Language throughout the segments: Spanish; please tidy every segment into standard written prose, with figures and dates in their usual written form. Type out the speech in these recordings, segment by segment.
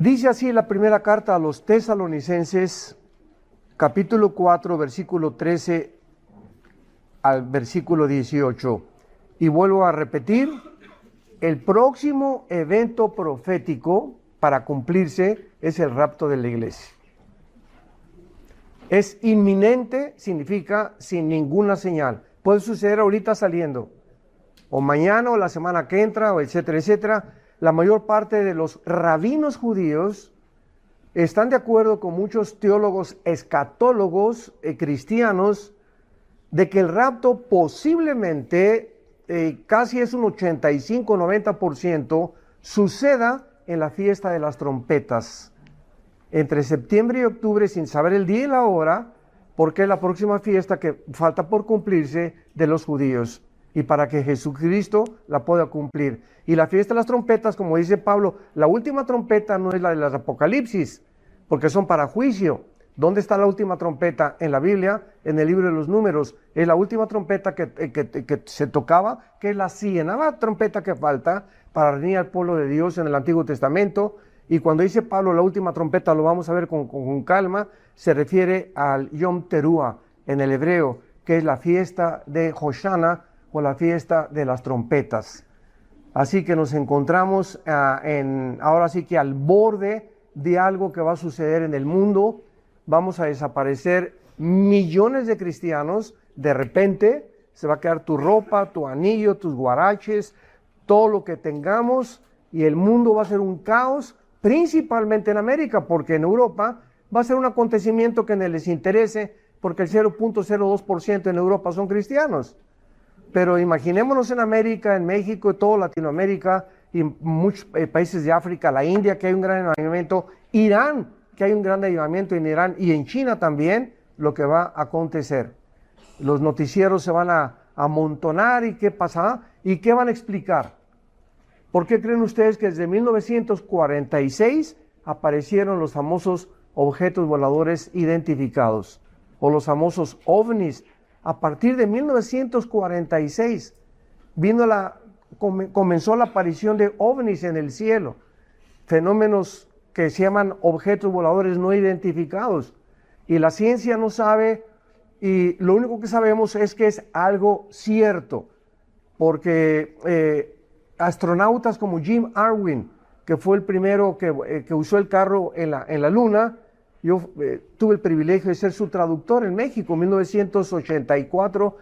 Dice así la primera carta a los Tesalonicenses, capítulo 4, versículo 13 al versículo 18. Y vuelvo a repetir, el próximo evento profético para cumplirse es el rapto de la iglesia. Es inminente, significa sin ninguna señal. Puede suceder ahorita saliendo, o mañana, o la semana que entra, o etcétera, etcétera. La mayor parte de los rabinos judíos están de acuerdo con muchos teólogos escatólogos cristianos de que el rapto posiblemente, casi es un 85-90%, suceda en la fiesta de las trompetas, entre septiembre y octubre, sin saber el día y la hora, porque es la próxima fiesta que falta por cumplirse de los judíos, y para que Jesucristo la pueda cumplir. Y la fiesta de las trompetas, como dice Pablo, la última trompeta no es la de las Apocalipsis, porque son para juicio. ¿Dónde está la última trompeta? En la Biblia, en el libro de los Números. Es la última trompeta que se tocaba, que es la 100ª trompeta que falta para reunir al pueblo de Dios en el Antiguo Testamento. Y cuando dice Pablo la última trompeta, lo vamos a ver con calma, se refiere al Yom Teruah en el hebreo, que es la fiesta de Hoshana o la fiesta de las trompetas. Así que nos encontramos ahora sí que al borde de algo que va a suceder en el mundo. Vamos a desaparecer millones de cristianos, de repente se va a quedar tu ropa, tu anillo, tus guaraches, todo lo que tengamos, y el mundo va a ser un caos, principalmente en América, porque en Europa va a ser un acontecimiento que no les interese, porque el 0.02% en Europa son cristianos. Pero imaginémonos en América, en México, toda Latinoamérica y muchos países de África, la India, que hay un gran avivamiento, Irán, que hay un gran avivamiento en Irán, y en China también, lo que va a acontecer. Los noticieros se van a amontonar, y ¿qué pasa? ¿Y qué van a explicar? ¿Por qué creen ustedes que desde 1946 aparecieron los famosos objetos voladores identificados, o los famosos ovnis? A partir de 1946 comenzó la aparición de ovnis en el cielo, fenómenos que se llaman objetos voladores no identificados, y la ciencia no sabe, y lo único que sabemos es que es algo cierto, porque astronautas como Jim Irwin, que fue el primero que usó el carro en la luna, yo tuve el privilegio de ser su traductor en México. En 1984,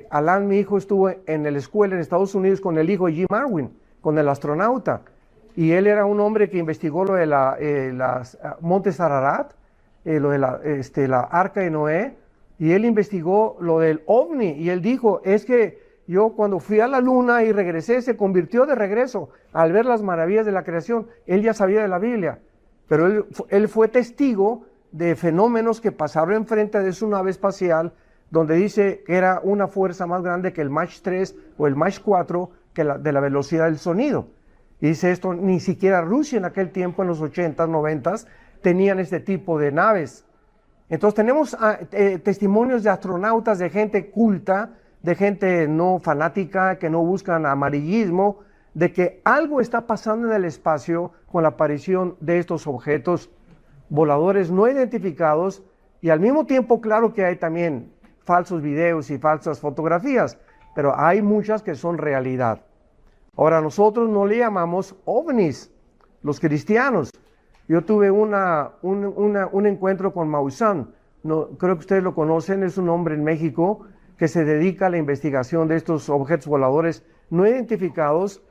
Alan, mi hijo, estuvo en la escuela en Estados Unidos con el hijo de Jim Irwin, con el astronauta. Y él era un hombre que investigó lo de las Montes Ararat, lo de la Arca de Noé, y él investigó lo del ovni, y él dijo, es que yo cuando fui a la luna y regresé, se convirtió de regreso al ver las maravillas de la creación. Él ya sabía de la Biblia, pero él fue testigo de fenómenos que pasaron enfrente de su nave espacial, donde dice que era una fuerza más grande que el Mach 3 o el Mach 4 de la velocidad del sonido. Y dice esto, ni siquiera Rusia en aquel tiempo, en los 80s, 90s, tenían este tipo de naves. Entonces tenemos testimonios de astronautas, de gente culta, de gente no fanática, que no buscan amarillismo, de que algo está pasando en el espacio con la aparición de estos objetos voladores no identificados, y al mismo tiempo, claro que hay también falsos videos y falsas fotografías, pero hay muchas que son realidad. Ahora, nosotros no le llamamos ovnis, los cristianos. Yo tuve un encuentro con Maussan, creo que ustedes lo conocen, es un hombre en México que se dedica a la investigación de estos objetos voladores no identificados,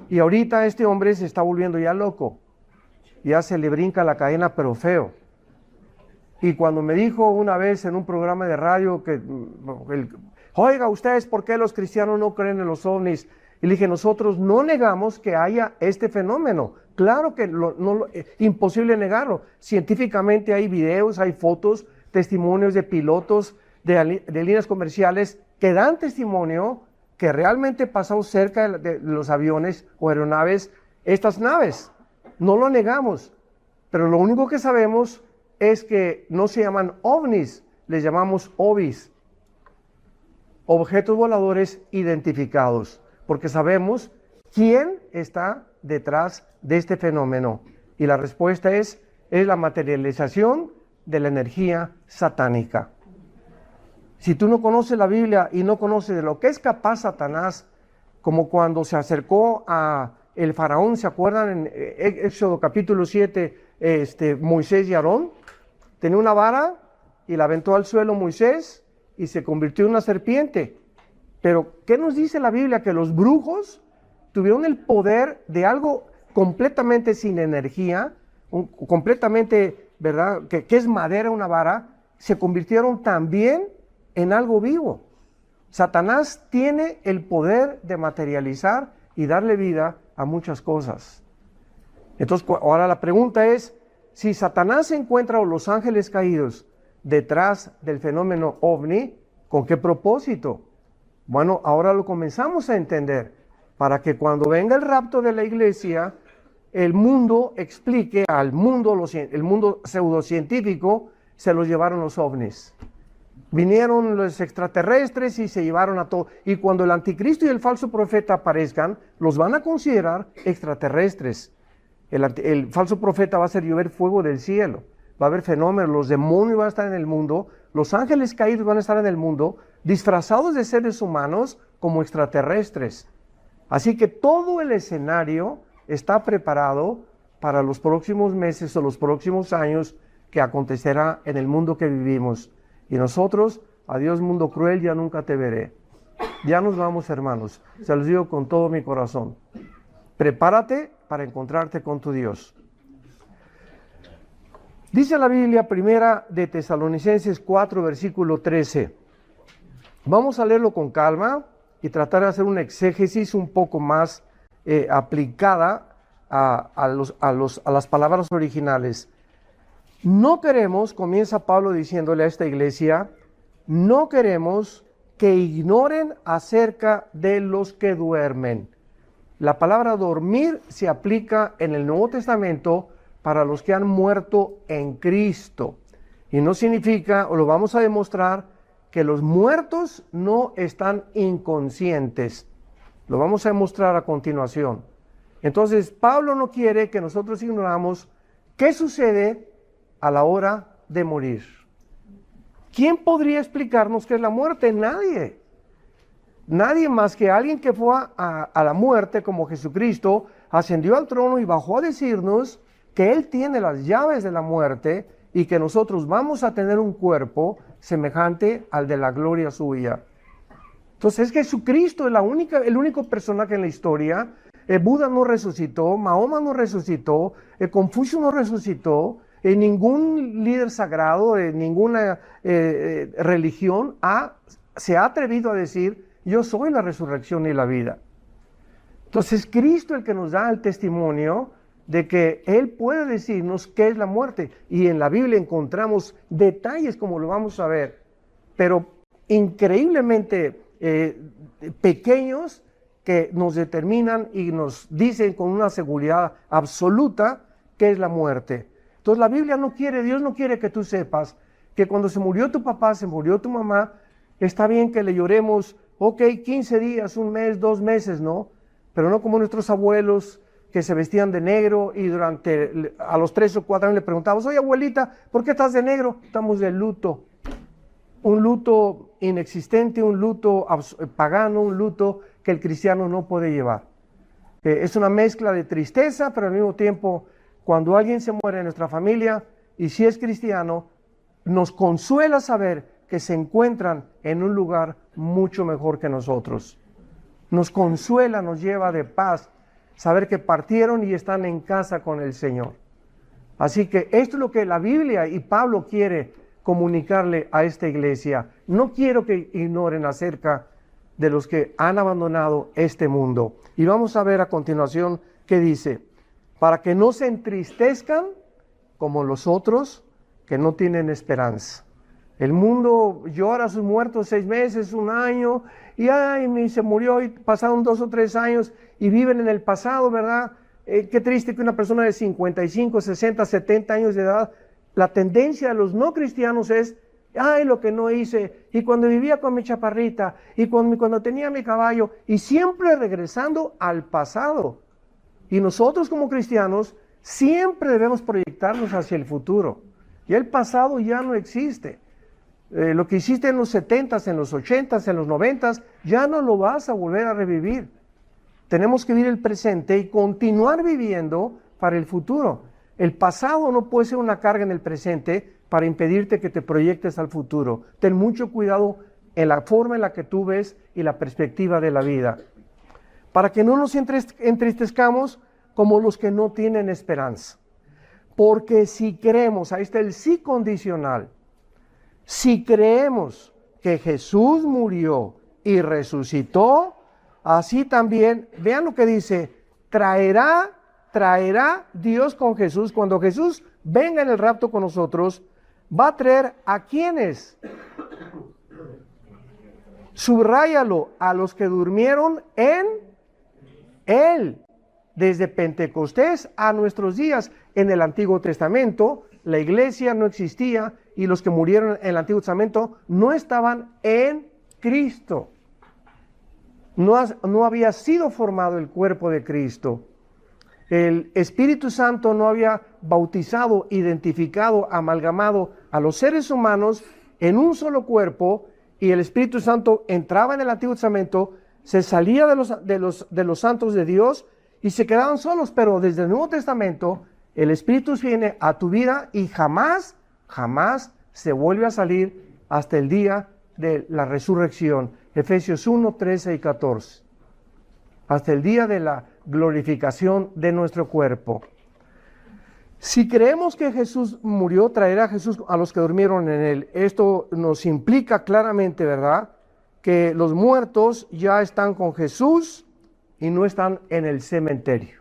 y ahorita este hombre se está volviendo ya loco, ya se le brinca la cadena pero feo. Y cuando me dijo una vez en un programa de radio que, oiga, ustedes, ¿por qué los cristianos no creen en los ovnis? Y le dije, nosotros no negamos que haya este fenómeno. Claro que imposible negarlo. Científicamente hay videos, hay fotos, testimonios de pilotos de líneas comerciales que dan testimonio que realmente pasó cerca de los aviones o aeronaves, estas naves. No lo negamos, pero lo único que sabemos es que no se llaman ovnis, les llamamos OVIs, objetos voladores identificados, porque sabemos quién está detrás de este fenómeno. Y la respuesta es la materialización de la energía satánica. Si tú no conoces la Biblia y no conoces de lo que es capaz Satanás, como cuando se acercó a el faraón, ¿se acuerdan? En Éxodo capítulo 7, Moisés y Aarón, tenía una vara y la aventó al suelo Moisés y se convirtió en una serpiente. Pero, ¿qué nos dice la Biblia? Que los brujos tuvieron el poder de algo completamente sin energía, completamente, ¿verdad? Que es madera, una vara, se convirtieron también en algo vivo. Satanás tiene el poder de materializar y darle vida a muchas cosas. Entonces, ahora la pregunta es, si Satanás encuentra a los ángeles caídos detrás del fenómeno ovni, ¿con qué propósito? Bueno, ahora lo comenzamos a entender, para que cuando venga el rapto de la iglesia, el mundo explique al mundo, el mundo pseudocientífico, se los llevaron los ovnis. Vinieron los extraterrestres y se llevaron a todo. Y cuando el anticristo y el falso profeta aparezcan, los van a considerar extraterrestres. El falso profeta va a hacer llover fuego del cielo. Va a haber fenómenos, los demonios van a estar en el mundo, los ángeles caídos van a estar en el mundo, disfrazados de seres humanos como extraterrestres. Así que todo el escenario está preparado para los próximos meses o los próximos años que acontecerá en el mundo que vivimos. Y nosotros, adiós mundo cruel, ya nunca te veré. Ya nos vamos, hermanos. Se los digo con todo mi corazón. Prepárate para encontrarte con tu Dios. Dice la Biblia, primera de Tesalonicenses 4, versículo 13. Vamos a leerlo con calma y tratar de hacer una exégesis un poco más aplicada a las palabras originales. No queremos, comienza Pablo diciéndole a esta iglesia, no queremos que ignoren acerca de los que duermen. La palabra dormir se aplica en el Nuevo Testamento para los que han muerto en Cristo. Y no significa, o lo vamos a demostrar, que los muertos no están inconscientes. Lo vamos a demostrar a continuación. Entonces, Pablo no quiere que nosotros ignoramos qué sucede a la hora de morir. ¿Quién podría explicarnos qué es la muerte? Nadie. Nadie más que alguien que fue a la muerte, como Jesucristo, ascendió al trono y bajó a decirnos que Él tiene las llaves de la muerte y que nosotros vamos a tener un cuerpo semejante al de la gloria suya. Entonces, Jesucristo es el único personaje en la historia. Buda no resucitó, Mahoma no resucitó, Confucio no resucitó, ningún líder sagrado de ninguna religión se ha atrevido a decir, yo soy la resurrección y la vida. Entonces, Cristo es el que nos da el testimonio de que Él puede decirnos qué es la muerte. Y en la Biblia encontramos detalles, como lo vamos a ver, pero increíblemente pequeños, que nos determinan y nos dicen con una seguridad absoluta qué es la muerte. Entonces la Biblia no quiere, Dios no quiere que tú sepas que cuando se murió tu papá, se murió tu mamá, está bien que le lloremos, 15 días, un mes, 2 meses, ¿no? Pero no como nuestros abuelos que se vestían de negro y a los 3 o 4 años le preguntábamos, oye abuelita, ¿por qué estás de negro? Estamos de luto. Un luto inexistente, un luto pagano, un luto que el cristiano no puede llevar. Es una mezcla de tristeza, pero al mismo tiempo, cuando alguien se muere en nuestra familia, y si es cristiano, nos consuela saber que se encuentran en un lugar mucho mejor que nosotros. Nos consuela, nos lleva de paz, saber que partieron y están en casa con el Señor. Así que esto es lo que la Biblia y Pablo quiere comunicarle a esta iglesia. No quiero que ignoren acerca de los que han abandonado este mundo. Y vamos a ver a continuación qué dice. Para que no se entristezcan como los otros que no tienen esperanza. El mundo llora a sus muertos 6 meses, 1 año, y ay, se murió y pasaron 2 o 3 años y viven en el pasado, ¿verdad? Qué triste que una persona de 55, 60, 70 años de edad, la tendencia de los no cristianos es, ay, lo que no hice, y cuando vivía con mi chaparrita, y cuando tenía mi caballo, y siempre regresando al pasado. Y nosotros como cristianos Siempre debemos proyectarnos hacia el futuro. Y el pasado ya no existe. Lo que hiciste en los 70s, en los 80s, en los 90s, ya no lo vas a volver a revivir. Tenemos que vivir el presente y continuar viviendo para el futuro. El pasado no puede ser una carga en el presente para impedirte que te proyectes al futuro. Ten mucho cuidado en la forma en la que tú ves y la perspectiva de la vida. Para que no nos entristezcamos como los que no tienen esperanza. Porque si creemos, ahí está el sí condicional, si creemos que Jesús murió y resucitó, así también, vean lo que dice, traerá Dios con Jesús, cuando Jesús venga en el rapto con nosotros, va a traer ¿a quiénes? Subráyalo, a los que durmieron en Él. Desde Pentecostés a nuestros días. En el Antiguo Testamento la iglesia no existía y los que murieron en el Antiguo Testamento no estaban en Cristo. No había sido formado el cuerpo de Cristo. El Espíritu Santo no había bautizado, identificado, amalgamado a los seres humanos en un solo cuerpo, y el Espíritu Santo entraba en el Antiguo Testamento, se salía de los santos de Dios y se quedaban solos, pero desde el Nuevo Testamento el Espíritu viene a tu vida y jamás se vuelve a salir hasta el día de la resurrección. Efesios 1, 13 y 14. Hasta el día de la glorificación de nuestro cuerpo. Si creemos que Jesús murió, traerá a Jesús a los que durmieron en Él. Esto nos implica claramente, ¿verdad?, que los muertos ya están con Jesús y no están en el cementerio.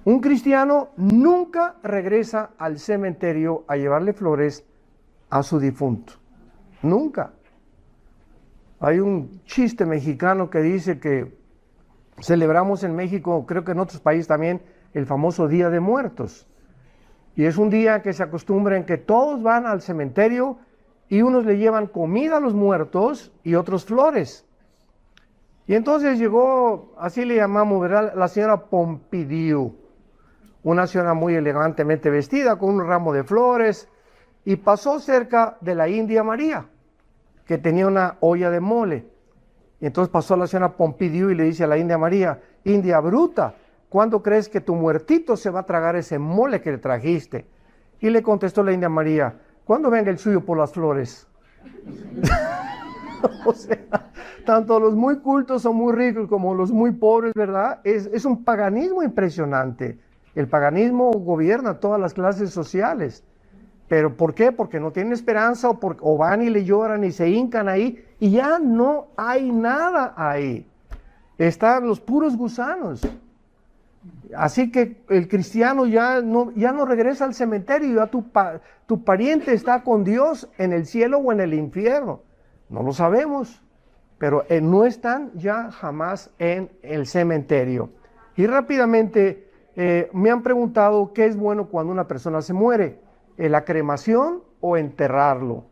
Un cristiano nunca regresa al cementerio a llevarle flores a su difunto. Nunca. Hay un chiste mexicano que dice que celebramos en México, creo que en otros países también, el famoso Día de Muertos. Y es un día que se acostumbra en que todos van al cementerio y unos le llevan comida a los muertos y otros flores. Y entonces llegó, así le llamamos, ¿verdad?, la señora Pompidou, una señora muy elegantemente vestida con un ramo de flores, y pasó cerca de la India María, que tenía una olla de mole. Y entonces pasó la señora Pompidou y le dice a la India María: India bruta, ¿cuándo crees que tu muertito se va a tragar ese mole que le trajiste? Y le contestó la India María: ¿cuándo venga el suyo por las flores? O sea, tanto los muy cultos o muy ricos como los muy pobres, ¿verdad? Es un paganismo impresionante. El paganismo gobierna todas las clases sociales. ¿Pero por qué? Porque no tienen esperanza o van y le lloran y se hincan ahí y ya no hay nada ahí. Están los puros gusanos. Así que el cristiano ya no regresa al cementerio, ya tu pariente está con Dios en el cielo o en el infierno. No lo sabemos, pero no están ya jamás en el cementerio. Y rápidamente me han preguntado qué es bueno cuando una persona se muere, la cremación o enterrarlo.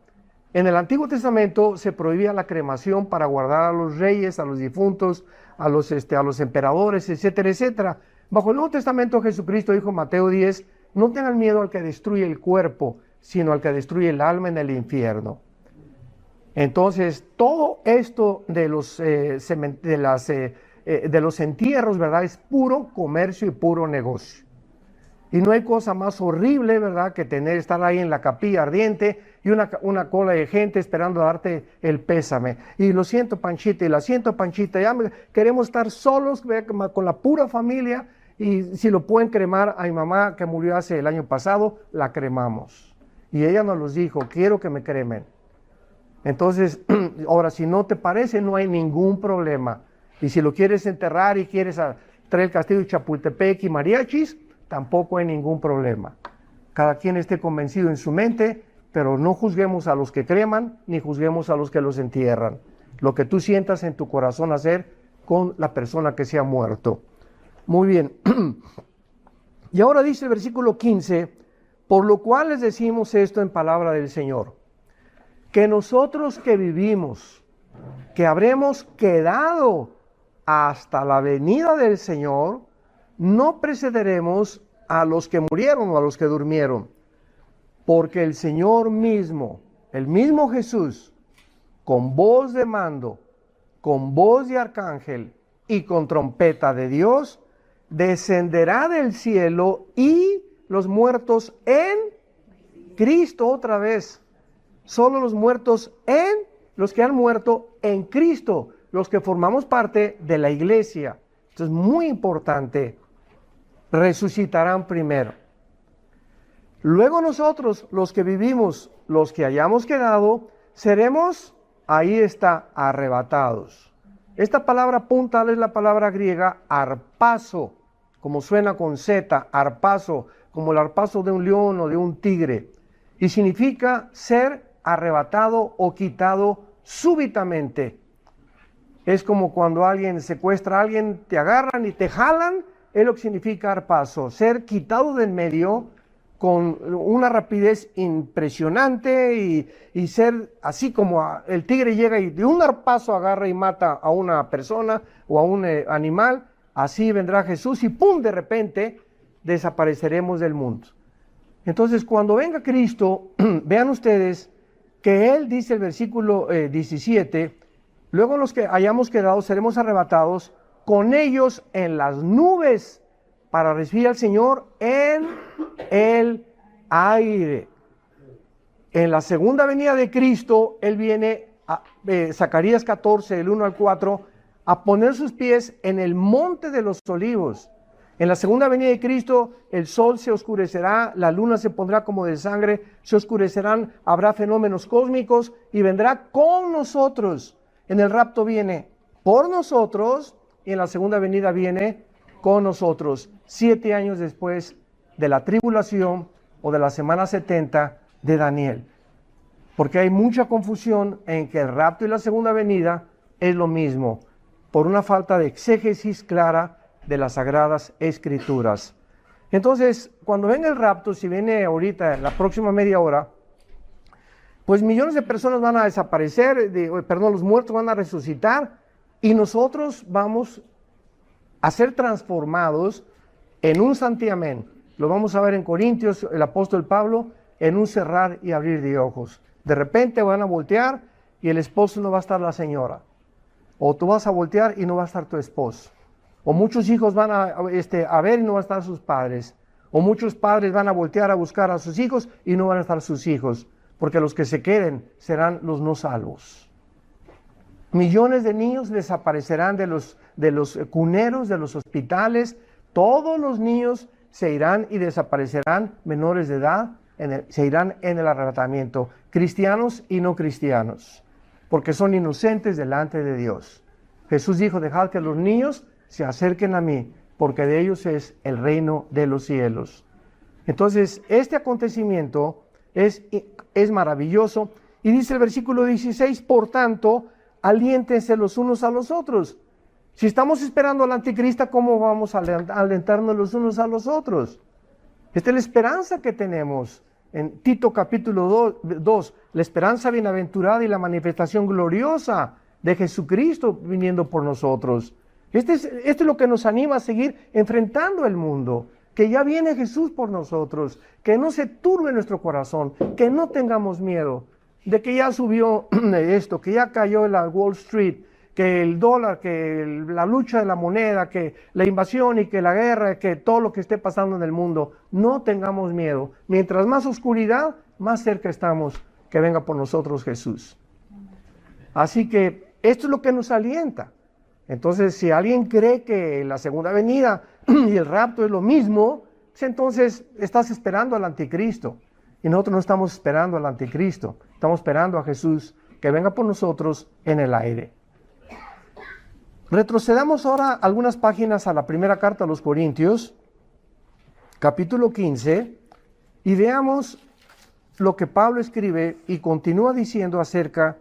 En el Antiguo Testamento se prohibía la cremación para guardar a los reyes, a los difuntos, a los emperadores, etcétera, etcétera. Bajo el Nuevo Testamento Jesucristo dijo en Mateo 10, no tengan miedo al que destruye el cuerpo, sino al que destruye el alma en el infierno. Entonces, todo esto de los entierros, ¿verdad?, es puro comercio y puro negocio. Y no hay cosa más horrible, ¿verdad?, que estar ahí en la capilla ardiente y una cola de gente esperando a darte el pésame. Y lo siento, Panchita, y la siento, Panchita, queremos estar solos con la pura familia, y si lo pueden cremar a mi mamá que murió hace el año pasado, la cremamos. Y ella nos los dijo: quiero que me cremen. Entonces, ahora, si no te parece, no hay ningún problema. Y si lo quieres enterrar y quieres traer el castillo de Chapultepec y mariachis, tampoco hay ningún problema. Cada quien esté convencido en su mente, pero no juzguemos a los que creman, ni juzguemos a los que los entierran. Lo que tú sientas en tu corazón hacer con la persona que se ha muerto. Muy bien. Y ahora dice el versículo 15, por lo cual les decimos esto en palabra del Señor, que nosotros que vivimos, que habremos quedado hasta la venida del Señor, no precederemos a los que murieron o a los que durmieron, porque el Señor mismo, el mismo Jesús, con voz de mando, con voz de arcángel y con trompeta de Dios, descenderá del cielo y los muertos en Cristo otra vez. Solo los muertos en, los que han muerto en Cristo, los que formamos parte de la iglesia. Esto es muy importante. Resucitarán primero. Luego nosotros, los que vivimos, los que hayamos quedado, seremos, ahí está, arrebatados. Esta palabra puntal es la palabra griega arpazo, como suena con Z, arpazo, como el arpazo de un león o de un tigre. Y significa ser arrebatado o quitado súbitamente. Es como cuando alguien secuestra a alguien, te agarran y te jalan, es lo que significa arpazo, ser quitado del medio con una rapidez impresionante y ser así como el tigre llega y de un arpazo agarra y mata a una persona o a un animal, así vendrá Jesús y ¡pum! De repente desapareceremos del mundo. Entonces cuando venga Cristo, vean ustedes que Él dice el versículo 17, luego los que hayamos quedado seremos arrebatados con ellos en las nubes para recibir al Señor en el aire. En la segunda venida de Cristo, Él viene, Zacarías 14, del 1 al 4, a poner sus pies en el monte de los olivos. En la segunda venida de Cristo, el sol se oscurecerá, la luna se pondrá como de sangre, se oscurecerán, habrá fenómenos cósmicos y vendrá con nosotros. En el rapto viene por nosotros y en la segunda venida viene con nosotros, 7 años después de la tribulación o de la semana 70 de Daniel. Porque hay mucha confusión en que el rapto y la segunda venida es lo mismo, por una falta de exégesis clara de las Sagradas Escrituras. Entonces, cuando venga el rapto, si viene ahorita, la próxima media hora, pues millones de personas van a desaparecer, los muertos van a resucitar, y nosotros vamos a ser transformados en un santiamén. Lo vamos a ver en Corintios, el apóstol Pablo, en un cerrar y abrir de ojos. De repente van a voltear y el esposo no va a estar la señora. O tú vas a voltear y no va a estar tu esposo. O muchos hijos van a ver y no van a estar sus padres. O muchos padres van a voltear a buscar a sus hijos y no van a estar sus hijos. Porque los que se queden serán los no salvos. Millones de niños desaparecerán de los cuneros, de los hospitales. Todos los niños se irán y desaparecerán, menores de edad, se irán en el arrebatamiento. Cristianos y no cristianos. Porque son inocentes delante de Dios. Jesús dijo, dejad que los niños se acerquen a mí, porque de ellos es el reino de los cielos. Entonces, este acontecimiento es maravilloso. Y dice el versículo 16, por tanto, aliéntense los unos a los otros. Si estamos esperando al anticristo, ¿cómo vamos a alentarnos los unos a los otros? Esta es la esperanza que tenemos. En Tito capítulo 2, la esperanza bienaventurada y la manifestación gloriosa de Jesucristo viniendo por nosotros. Esto es lo que nos anima a seguir enfrentando el mundo, que ya viene Jesús por nosotros, que no se turbe nuestro corazón, que no tengamos miedo de que ya subió esto, que ya cayó la Wall Street, que el dólar, que la lucha de la moneda, que la invasión y que la guerra, que todo lo que esté pasando en el mundo. No tengamos miedo. Mientras más oscuridad, más cerca estamos que venga por nosotros Jesús. Así que esto es lo que nos alienta. Entonces, si alguien cree que la segunda venida y el rapto es lo mismo, pues entonces estás esperando al anticristo. Y nosotros no estamos esperando al anticristo, estamos esperando a Jesús que venga por nosotros en el aire. Retrocedamos ahora algunas páginas a la primera carta a los Corintios, capítulo 15, y veamos lo que Pablo escribe y continúa diciendo acerca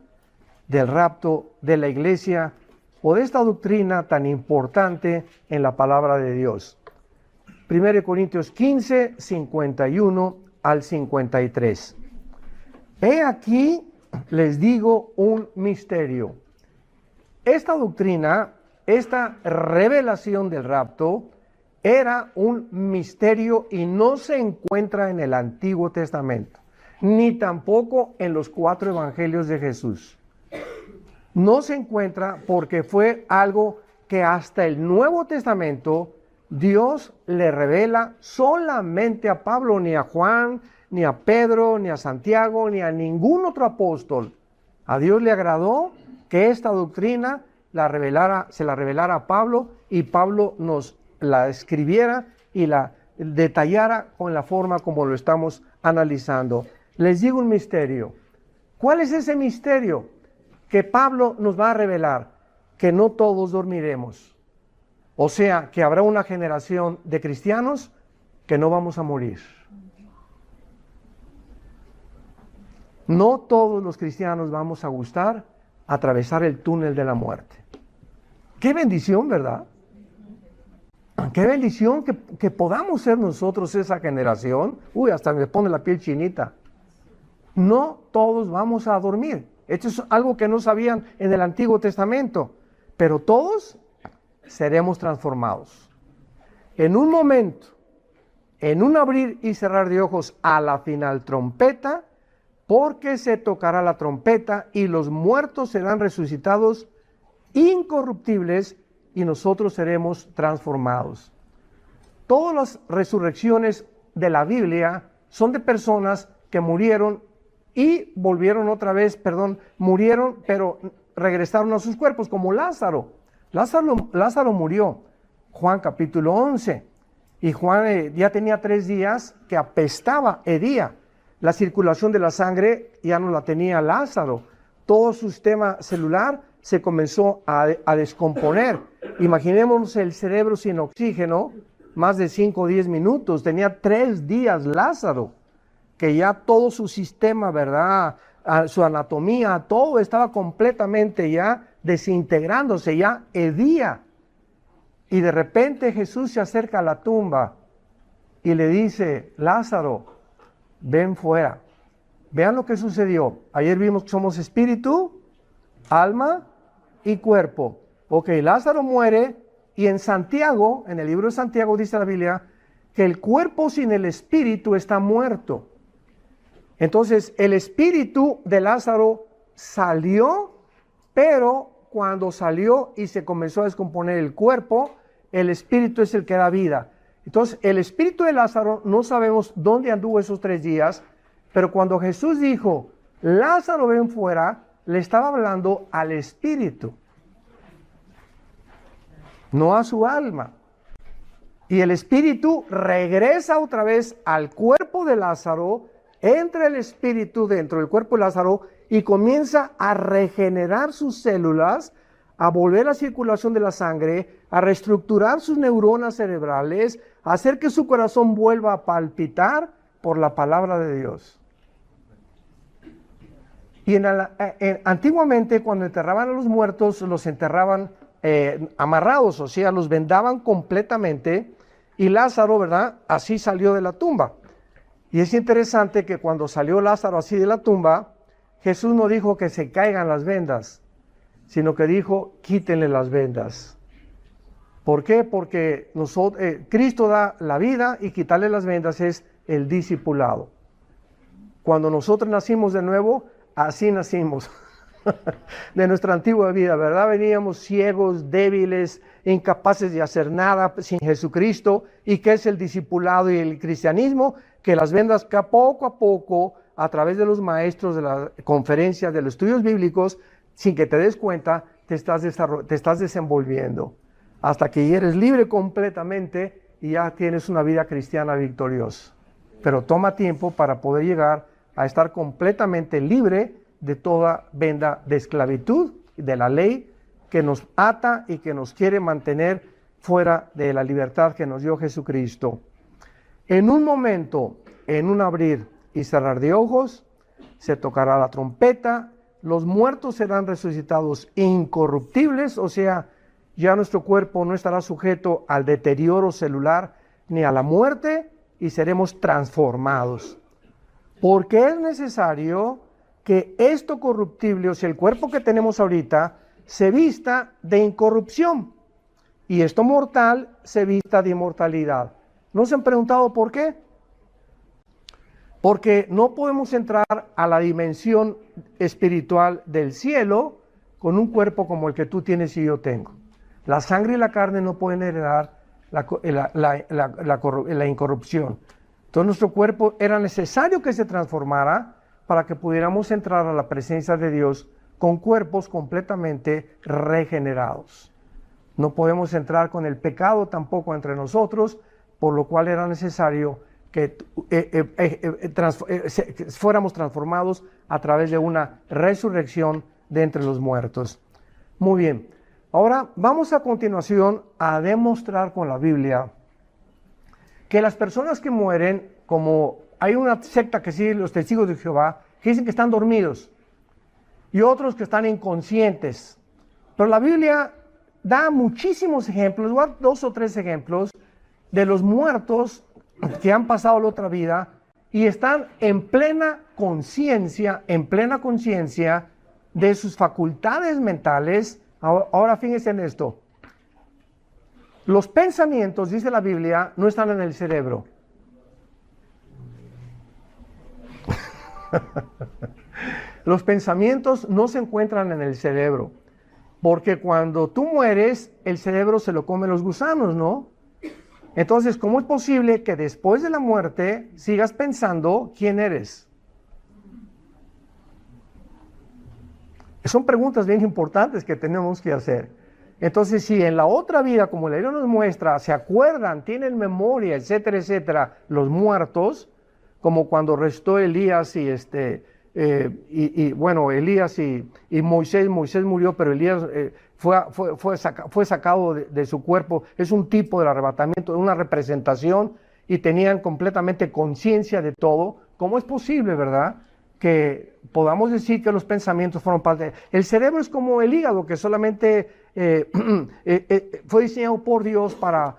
del rapto de la iglesia o de esta doctrina tan importante en la palabra de Dios. 1 Corintios 15, 51 al 53. He aquí, les digo un misterio. Esta doctrina, esta revelación del rapto, era un misterio y no se encuentra en el Antiguo Testamento, ni tampoco en los 4 evangelios de Jesús. No se encuentra porque fue algo que hasta el Nuevo Testamento Dios le revela solamente a Pablo, ni a Juan, ni a Pedro, ni a Santiago, ni a ningún otro apóstol. A Dios le agradó que esta doctrina se la revelara a Pablo, y Pablo nos la escribiera y la detallara con la forma como lo estamos analizando. Les digo un misterio. ¿Cuál es ese misterio que Pablo nos va a revelar? Que no todos dormiremos. O sea, que habrá una generación de cristianos que no vamos a morir. No todos los cristianos vamos a gustar atravesar el túnel de la muerte. Qué bendición, ¿verdad? Qué bendición que podamos ser nosotros esa generación. Uy, hasta me pone la piel chinita. No todos vamos a dormir. Esto es algo que no sabían en el Antiguo Testamento. Pero todos seremos transformados. En un momento, en un abrir y cerrar de ojos, a la final trompeta, porque se tocará la trompeta y los muertos serán resucitados incorruptibles y nosotros seremos transformados. Todas las resurrecciones de la Biblia son de personas que murieron y volvieron otra vez, murieron, pero regresaron a sus cuerpos, como Lázaro. Lázaro murió, Juan capítulo 11, y Juan ya tenía 3 días que apestaba, hedía. La circulación de la sangre ya no la tenía Lázaro. Todo su sistema celular se comenzó a descomponer. Imaginémonos el cerebro sin oxígeno, más de 5 o 10 minutos. Tenía 3 días Lázaro, que ya todo su sistema, ¿verdad? Su anatomía, todo estaba completamente ya desintegrándose, ya hedía. Y de repente Jesús se acerca a la tumba y le dice: Lázaro, ven fuera. Vean lo que sucedió. Ayer vimos que somos espíritu, alma y cuerpo. Ok, Lázaro muere, y en Santiago, en el libro de Santiago dice la Biblia que el cuerpo sin el espíritu está muerto. Entonces el espíritu de Lázaro salió, pero cuando salió y se comenzó a descomponer el cuerpo, el espíritu es el que da vida. Entonces el espíritu de Lázaro no sabemos dónde anduvo esos 3 días, pero cuando Jesús dijo: Lázaro, ven fuera, le estaba hablando al espíritu, no a su alma. Y el espíritu regresa otra vez al cuerpo de Lázaro, entra el espíritu dentro del cuerpo de Lázaro y comienza a regenerar sus células, a volver a la circulación de la sangre, a reestructurar sus neuronas cerebrales, a hacer que su corazón vuelva a palpitar por la palabra de Dios. Y antiguamente, cuando enterraban a los muertos, los enterraban amarrados, o sea, los vendaban completamente, y Lázaro, ¿verdad?, así salió de la tumba. Y es interesante que cuando salió Lázaro así de la tumba, Jesús no dijo que se caigan las vendas, sino que dijo: quítenle las vendas. ¿Por qué? Porque Cristo da la vida, y quitarle las vendas es el discipulado. Cuando nosotros nacimos de nuevo, así nacimos. De nuestra antigua vida, ¿verdad? Veníamos ciegos, débiles, incapaces de hacer nada sin Jesucristo. ¿Y qué es el discipulado y el cristianismo? Que las vendas, que poco a poco, a través de los maestros, de las conferencias, de los estudios bíblicos, sin que te des cuenta, te estás desenvolviendo, hasta que eres libre completamente y ya tienes una vida cristiana victoriosa. Pero toma tiempo para poder llegar a estar completamente libre de toda venda de esclavitud, de la ley que nos ata y que nos quiere mantener fuera de la libertad que nos dio Jesucristo. En un momento, en un abrir y cerrar de ojos, se tocará la trompeta, los muertos serán resucitados incorruptibles, o sea, ya nuestro cuerpo no estará sujeto al deterioro celular ni a la muerte, y seremos transformados. Porque es necesario que esto corruptible, o sea, el cuerpo que tenemos ahorita, se vista de incorrupción. y esto mortal se vista de inmortalidad. ¿No se han preguntado por qué? Porque no podemos entrar a la dimensión espiritual del cielo con un cuerpo como el que tú tienes y yo tengo. La sangre y la carne no pueden heredar la incorrupción. Entonces nuestro cuerpo era necesario que se transformara para que pudiéramos entrar a la presencia de Dios con cuerpos completamente regenerados. No podemos entrar con el pecado tampoco entre nosotros, por lo cual era necesario que fuéramos transformados a través de una resurrección de entre los muertos. Muy bien, ahora vamos a continuación a demostrar con la Biblia que las personas que mueren, como hay una secta que sigue los testigos de Jehová, que dicen que están dormidos, y otros que están inconscientes. Pero la Biblia da muchísimos ejemplos, voy a dar 2 o 3 ejemplos de los muertos que han pasado la otra vida y están en plena conciencia de sus facultades mentales. Ahora fíjense en esto. Los pensamientos, dice la Biblia, no están en el cerebro. Los pensamientos no se encuentran en el cerebro, porque cuando tú mueres, el cerebro se lo comen los gusanos, ¿no? Entonces, ¿cómo es posible que después de la muerte sigas pensando quién eres? Son preguntas bien importantes que tenemos que hacer. Entonces, si en la otra vida, como la Biblia nos muestra, se acuerdan, tienen memoria, etcétera, etcétera, los muertos, como cuando restó Elías Elías y Moisés murió, pero Elías fue sacado de su cuerpo. Es un tipo del arrebatamiento, una representación, y tenían completamente conciencia de todo. ¿Cómo es posible, verdad, que podamos decir que los pensamientos fueron parte? El cerebro es como el hígado, que solamente fue diseñado por Dios para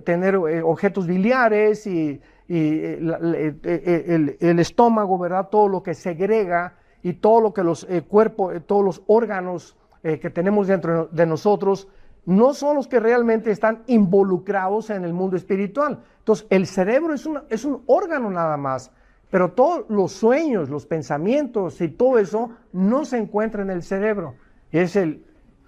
tener objetos biliares y el estómago, ¿verdad? Todo lo que segrega y todo lo que los cuerpos, todos los órganos que tenemos dentro de nosotros no son los que realmente están involucrados en el mundo espiritual. Entonces, el cerebro es un órgano nada más, pero todos los sueños, los pensamientos y todo eso no se encuentra en el cerebro. Es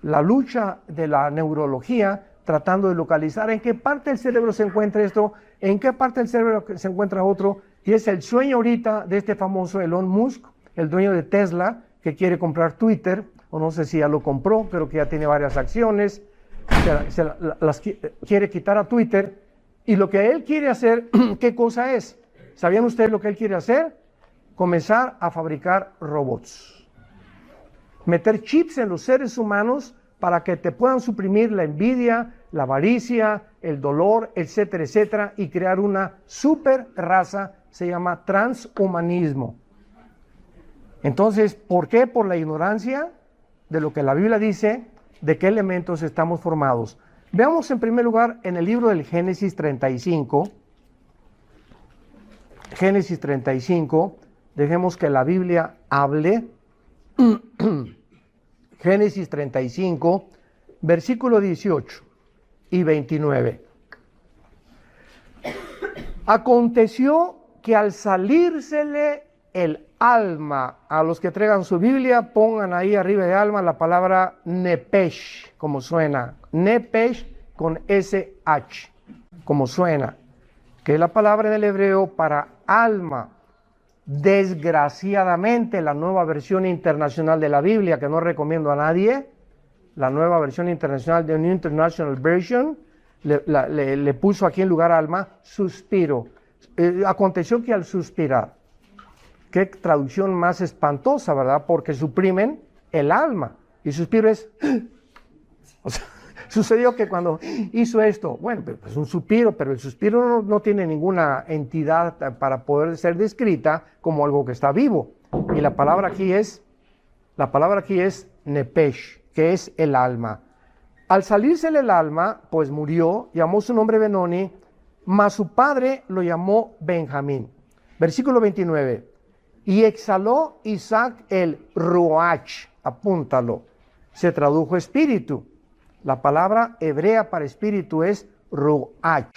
la lucha de la neurología tratando de localizar en qué parte del cerebro se encuentra esto, en qué parte del cerebro se encuentra otro, y es el sueño ahorita de este famoso Elon Musk, el dueño de Tesla, que quiere comprar Twitter, o no sé si ya lo compró, pero que ya tiene varias acciones, las quiere quitar a Twitter, y lo que él quiere hacer, ¿qué cosa es? ¿Sabían ustedes lo que él quiere hacer? Comenzar a fabricar robots. Meter chips en los seres humanos para que te puedan suprimir la envidia, la avaricia, el dolor, etcétera, etcétera, y crear una super raza, se llama transhumanismo. Entonces, ¿por qué? Por la ignorancia de lo que la Biblia dice, de qué elementos estamos formados. Veamos en primer lugar en el libro del Génesis 35. Génesis 35, dejemos que la Biblia hable. Génesis 35, versículo 18 y 29. Aconteció que al salírsele el alma, a los que traigan su Biblia, pongan ahí arriba de alma la palabra nepesh, como suena. Nepesh con SH, como suena, que es la palabra en el hebreo para alma. Desgraciadamente, la nueva versión internacional de la Biblia, que no recomiendo a nadie, la nueva versión internacional de New International Version, le puso aquí en lugar alma, suspiro. Aconteció que al suspirar, qué traducción más espantosa, ¿verdad? Porque suprimen el alma, y suspiro es... O sea, sucedió que cuando hizo esto, bueno, pues un suspiro, pero el suspiro no tiene ninguna entidad para poder ser descrita como algo que está vivo. Y la palabra aquí es nepesh, que es el alma. Al salírsele el alma, pues murió, llamó su nombre Benoni, mas su padre lo llamó Benjamín. Versículo 29. Y exhaló Isaac el Ruach, apúntalo, se tradujo espíritu. La palabra hebrea para espíritu es ruach,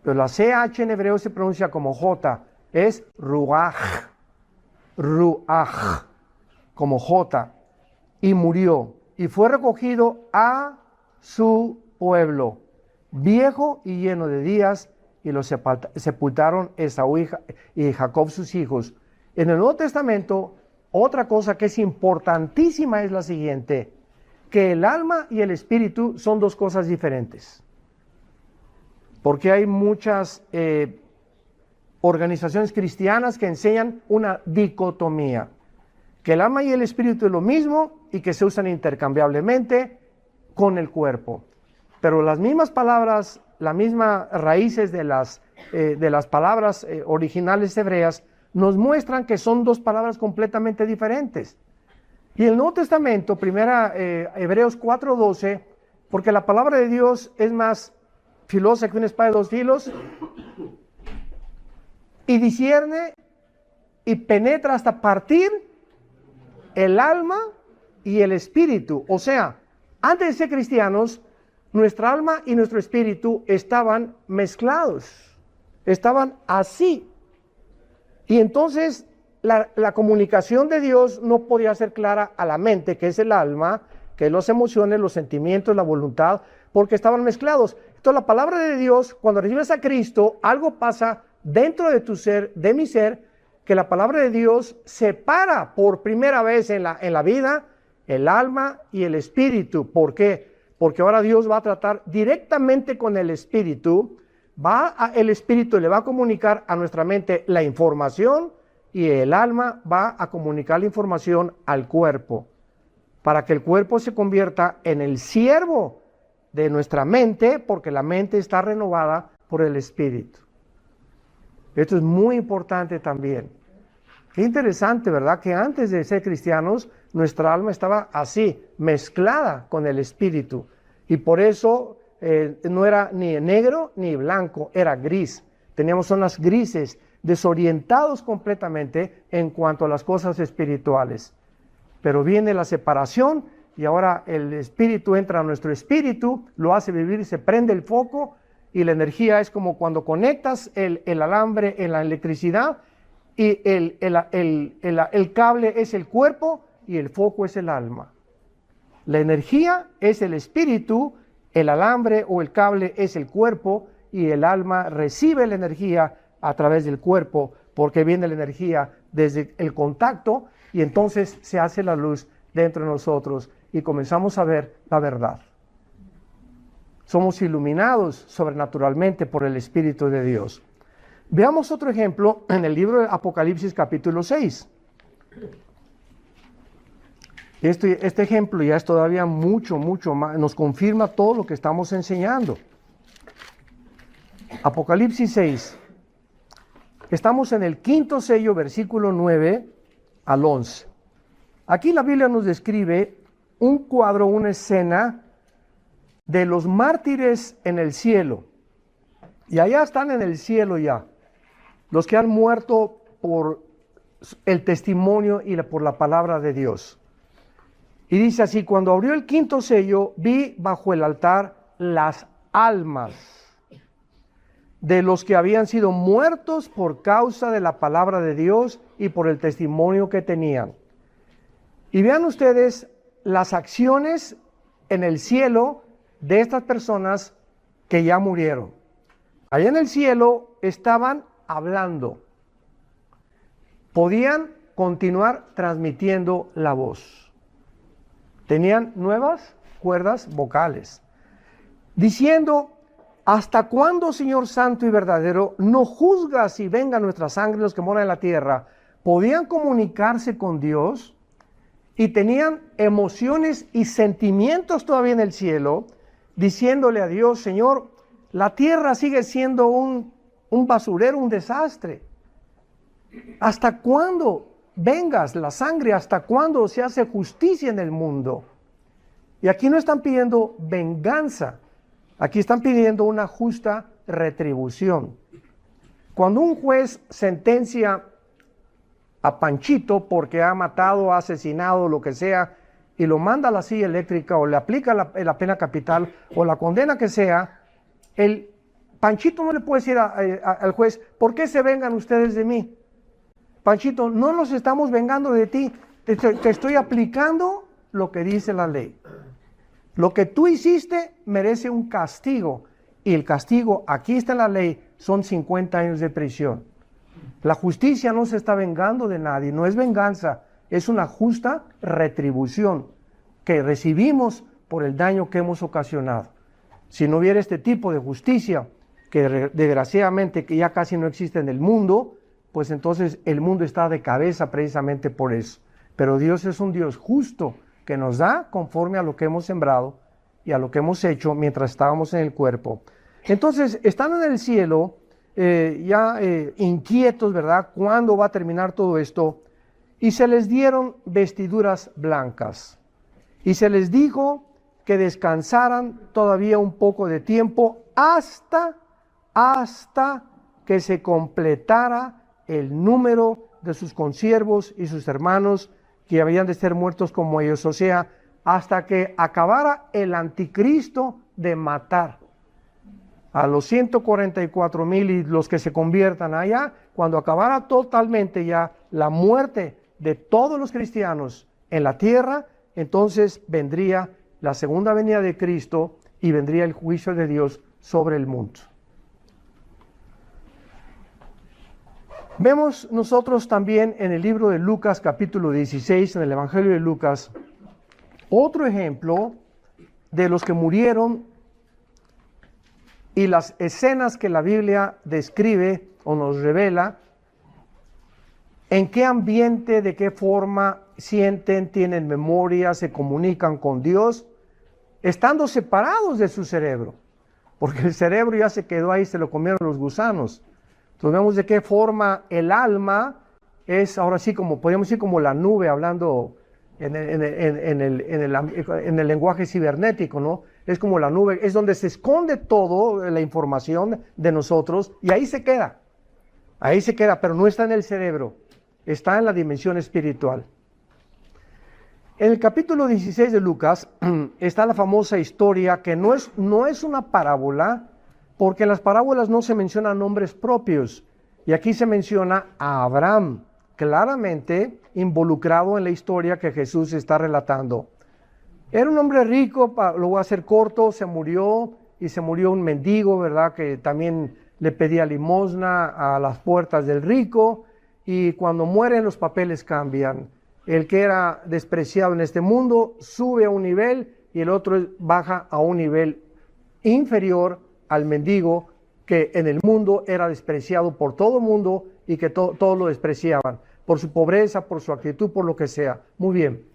pero la CH en hebreo se pronuncia como J, es ruach, ruach, como J, y murió, y fue recogido a su pueblo, viejo y lleno de días, y lo sepultaron Esaú y Jacob sus hijos. En el Nuevo Testamento, otra cosa que es importantísima es la siguiente, que el alma y el espíritu son dos cosas diferentes. Porque hay muchas organizaciones cristianas que enseñan una dicotomía, que el alma y el espíritu es lo mismo y que se usan intercambiablemente con el cuerpo. Pero las mismas palabras, las mismas raíces de las palabras originales hebreas nos muestran que son dos palabras completamente diferentes. Y el Nuevo Testamento, Hebreos 4:12, porque la palabra de Dios es más filosa que una espada de dos filos, y discierne y penetra hasta partir el alma y el espíritu. O sea, antes de ser cristianos, nuestra alma y nuestro espíritu estaban mezclados, estaban así. Y entonces la comunicación de Dios no podía ser clara a la mente, que es el alma, que es las emociones, los sentimientos, la voluntad, porque estaban mezclados. Entonces la palabra de Dios, cuando recibes a Cristo, algo pasa dentro de tu ser, de mi ser, que la palabra de Dios separa por primera vez en la vida el alma y el espíritu. ¿Por qué? Porque ahora Dios va a tratar directamente con el espíritu, el espíritu le va a comunicar a nuestra mente la información y el alma va a comunicar la información al cuerpo, para que el cuerpo se convierta en el siervo de nuestra mente, porque la mente está renovada por el espíritu. Esto es muy importante también. Qué interesante, ¿verdad? Que antes de ser cristianos, nuestra alma estaba así, mezclada con el espíritu. Y por eso no era ni negro ni blanco, era gris. Teníamos zonas grises, desorientados completamente en cuanto a las cosas espirituales. Pero viene la separación y ahora el espíritu entra a nuestro espíritu, lo hace vivir, se prende el foco y la energía es como cuando conectas el alambre en la electricidad y el cable es el cuerpo y el foco es el alma. La energía es el espíritu, el alambre o el cable es el cuerpo y el alma recibe la energía a través del cuerpo, porque viene la energía desde el contacto y entonces se hace la luz dentro de nosotros y comenzamos a ver la verdad. Somos iluminados sobrenaturalmente por el Espíritu de Dios. Veamos otro ejemplo en el libro de Apocalipsis capítulo 6. Este ejemplo ya es todavía mucho más, nos confirma todo lo que estamos enseñando. Apocalipsis 6. Estamos en el quinto sello, versículo 9 al 11. Aquí la Biblia nos describe un cuadro, una escena de los mártires en el cielo. Y allá están en el cielo ya, los que han muerto por el testimonio y por la palabra de Dios. Y dice así: cuando abrió el quinto sello, vi bajo el altar las almas de los que habían sido muertos por causa de la palabra de Dios y por el testimonio que tenían. Y vean ustedes las acciones en el cielo de estas personas que ya murieron. Allá en el cielo estaban hablando. Podían continuar transmitiendo la voz. Tenían nuevas cuerdas vocales, diciendo: ¿hasta cuándo, Señor Santo y verdadero, no juzgas y venga nuestra sangre los que moran en la tierra? Podían comunicarse con Dios y tenían emociones y sentimientos todavía en el cielo, diciéndole a Dios: Señor, la tierra sigue siendo un basurero, un desastre. ¿Hasta cuándo vengas la sangre? ¿Hasta cuándo se hace justicia en el mundo? Y aquí no están pidiendo venganza, aquí están pidiendo una justa retribución. Cuando un juez sentencia a Panchito porque ha matado, ha asesinado, lo que sea, y lo manda a la silla eléctrica o le aplica la pena capital o la condena que sea, el Panchito no le puede decir al juez, ¿por qué se vengan ustedes de mí? Panchito, no nos estamos vengando de ti, te estoy aplicando lo que dice la ley. Lo que tú hiciste merece un castigo, y el castigo, aquí está en la ley, son 50 años de prisión. La justicia no se está vengando de nadie, no es venganza, es una justa retribución que recibimos por el daño que hemos ocasionado. Si no hubiera este tipo de justicia, que desgraciadamente que ya casi no existe en el mundo, pues entonces el mundo está de cabeza precisamente por eso. Pero Dios es un Dios justo que nos da conforme a lo que hemos sembrado y a lo que hemos hecho mientras estábamos en el cuerpo. Entonces están en el cielo inquietos, ¿verdad? ¿Cuándo va a terminar todo esto? Y se les dieron vestiduras blancas. Y se les dijo que descansaran todavía un poco de tiempo hasta que se completara el número de sus consiervos y sus hermanos que habían de ser muertos como ellos, o sea, hasta que acabara el anticristo de matar a los 144,000 y los que se conviertan allá, cuando acabara totalmente ya la muerte de todos los cristianos en la tierra, entonces vendría la segunda venida de Cristo y vendría el juicio de Dios sobre el mundo. Vemos nosotros también en el libro de Lucas capítulo 16, en el Evangelio de Lucas, otro ejemplo de los que murieron y las escenas que la Biblia describe o nos revela, en qué ambiente, de qué forma sienten, tienen memoria, se comunican con Dios, estando separados de su cerebro, porque el cerebro ya se quedó ahí, se lo comieron los gusanos. Entonces vemos de qué forma el alma es, ahora sí, como podríamos decir, como la nube, hablando en el lenguaje cibernético, ¿no? Es como la nube, es donde se esconde toda la información de nosotros y ahí se queda, pero no está en el cerebro, está en la dimensión espiritual. En el capítulo 16 de Lucas está la famosa historia que no es una parábola, porque en las parábolas no se mencionan nombres propios, y aquí se menciona a Abraham, claramente involucrado en la historia que Jesús está relatando. Era un hombre rico, lo voy a hacer corto, se murió un mendigo, ¿verdad? Que también le pedía limosna a las puertas del rico, y cuando mueren los papeles cambian. El que era despreciado en este mundo sube a un nivel y el otro baja a un nivel inferior al mendigo que en el mundo era despreciado por todo el mundo y que todos lo despreciaban, por su pobreza, por su actitud, por lo que sea. Muy bien.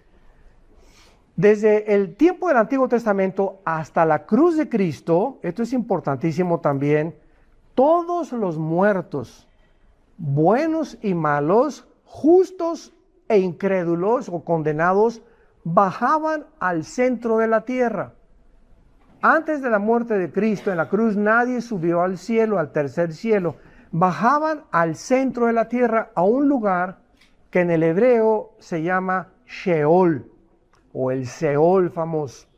Desde el tiempo del Antiguo Testamento hasta la cruz de Cristo, esto es importantísimo también, todos los muertos, buenos y malos, justos e incrédulos o condenados, bajaban al centro de la tierra. Antes de la muerte de Cristo en la cruz, nadie subió al cielo, al tercer cielo. Bajaban al centro de la tierra, a un lugar que en el hebreo se llama Sheol, o el Seol famoso.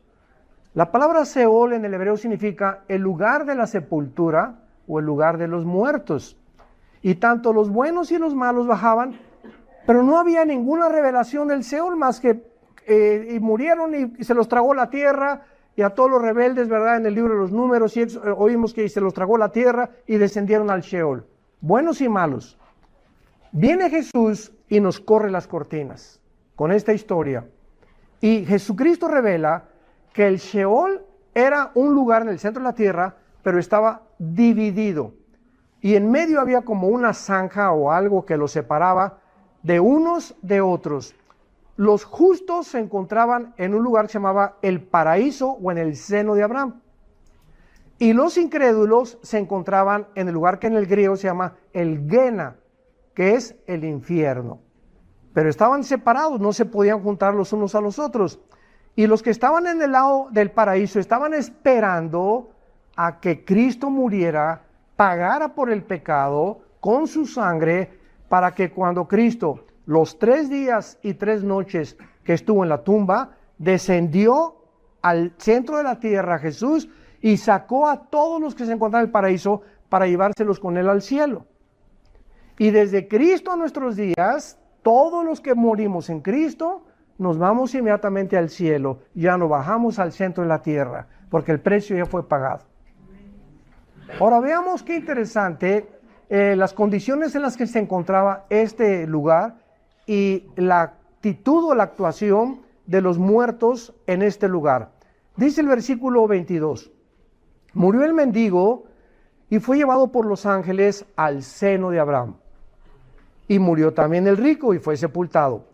La palabra Seol en el hebreo significa el lugar de la sepultura o el lugar de los muertos. Y tanto los buenos y los malos bajaban, pero no había ninguna revelación del Seol más que y murieron y se los tragó la tierra. Y a todos los rebeldes, ¿verdad? En el libro de los Números oímos que se los tragó la tierra y descendieron al Sheol, buenos y malos. Viene Jesús y nos corre las cortinas con esta historia. Y Jesucristo revela que el Sheol era un lugar en el centro de la tierra, pero estaba dividido. Y en medio había como una zanja o algo que los separaba de unos de otros. Los justos se encontraban en un lugar que se llamaba el paraíso o en el seno de Abraham. Y los incrédulos se encontraban en el lugar que en el griego se llama el Gena, que es el infierno. Pero estaban separados, no se podían juntar los unos a los otros. Y los que estaban en el lado del paraíso estaban esperando a que Cristo muriera, pagara por el pecado con su sangre, para que cuando Cristo, los 3 días y 3 noches que estuvo en la tumba, descendió al centro de la tierra Jesús y sacó a todos los que se encontraban en el paraíso para llevárselos con él al cielo. Y desde Cristo a nuestros días, todos los que morimos en Cristo, nos vamos inmediatamente al cielo, ya no bajamos al centro de la tierra, porque el precio ya fue pagado. Ahora veamos qué interesante las condiciones en las que se encontraba este lugar y la actitud o la actuación de los muertos en este lugar. Dice el versículo 22, murió el mendigo y fue llevado por los ángeles al seno de Abraham. Y murió también el rico y fue sepultado.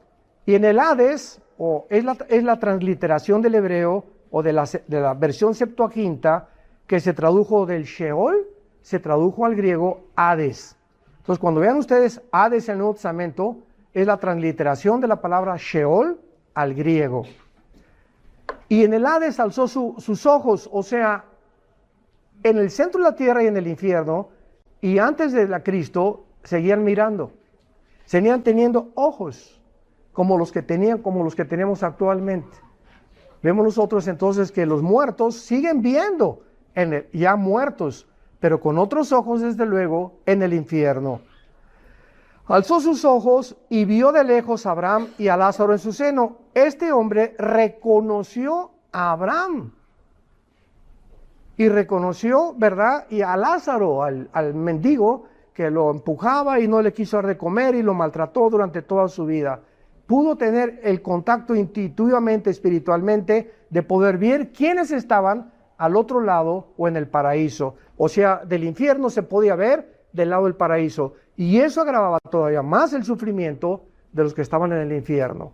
Y en el Hades, es la transliteración del hebreo o de la versión Septuaginta, que se tradujo del Sheol, se tradujo al griego Hades. Entonces, cuando vean ustedes Hades en el Nuevo Testamento, es la transliteración de la palabra Sheol al griego. Y en el Hades alzó sus ojos, o sea, en el centro de la tierra y en el infierno, y antes de la Cristo, seguían mirando. Seguían teniendo ojos, como los que tenemos actualmente. Vemos nosotros entonces que los muertos siguen viendo, ya muertos, pero con otros ojos, desde luego, en el infierno. Alzó sus ojos y vio de lejos a Abraham y a Lázaro en su seno. Este hombre reconoció a Abraham y reconoció, ¿verdad? Y a Lázaro, al mendigo, que lo empujaba y no le quiso dar de comer y lo maltrató durante toda su vida. Pudo tener el contacto intuitivamente, espiritualmente, de poder ver quiénes estaban al otro lado o en el paraíso. O sea, del infierno se podía ver del lado del paraíso. Y eso agravaba todavía más el sufrimiento de los que estaban en el infierno.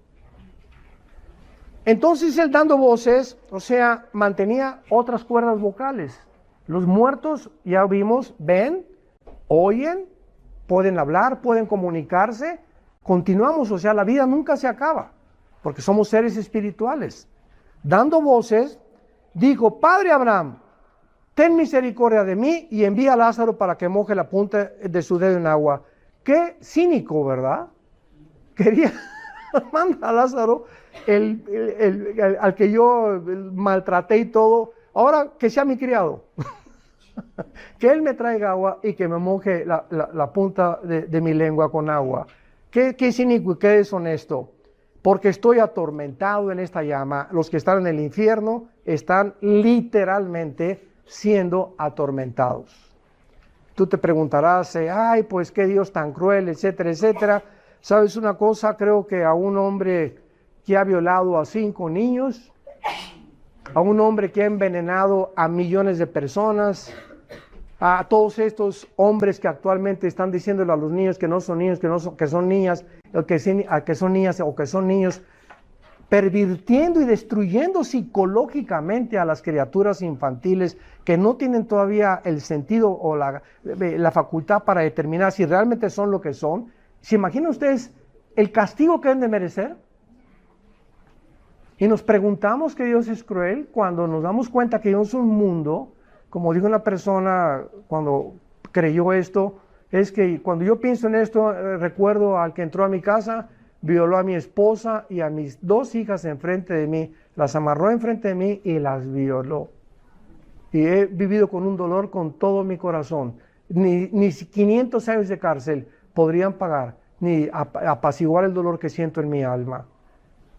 Entonces él, dando voces, o sea, mantenía otras cuerdas vocales. Los muertos, ya vimos, ven, oyen, pueden hablar, pueden comunicarse. Continuamos, o sea, la vida nunca se acaba, porque somos seres espirituales. Dando voces, dijo: Padre Abraham, ten misericordia de mí y envía a Lázaro para que moje la punta de su dedo en agua. Qué cínico, ¿verdad? Quería manda a Lázaro, al que yo maltraté y todo, ahora que sea mi criado. Que él me traiga agua y que me moje la punta de mi lengua con agua. Qué cínico y qué deshonesto. Porque estoy atormentado en esta llama. Los que están en el infierno están literalmente siendo atormentados. Tú te preguntarás, ay, pues qué Dios tan cruel, etcétera, etcétera. ¿Sabes una cosa? Creo que a un hombre que ha violado a 5 niños, a un hombre que ha envenenado a millones de personas, a todos estos hombres que actualmente están diciéndole a los niños que no son niños, que son niñas, que son niñas o que son niños, pervirtiendo y destruyendo psicológicamente a las criaturas infantiles que no tienen todavía el sentido o la facultad para determinar si realmente son lo que son. ¿Se imaginan ustedes el castigo que deben de merecer? Y nos preguntamos que Dios es cruel cuando nos damos cuenta que Dios es un mundo, como dijo una persona cuando creyó esto, es que cuando yo pienso en esto, recuerdo al que entró a mi casa, violó a mi esposa y a mis 2 hijas enfrente de mí, las amarró enfrente de mí y las violó. Y he vivido con un dolor con todo mi corazón. Ni 500 años de cárcel podrían pagar, ni apaciguar el dolor que siento en mi alma.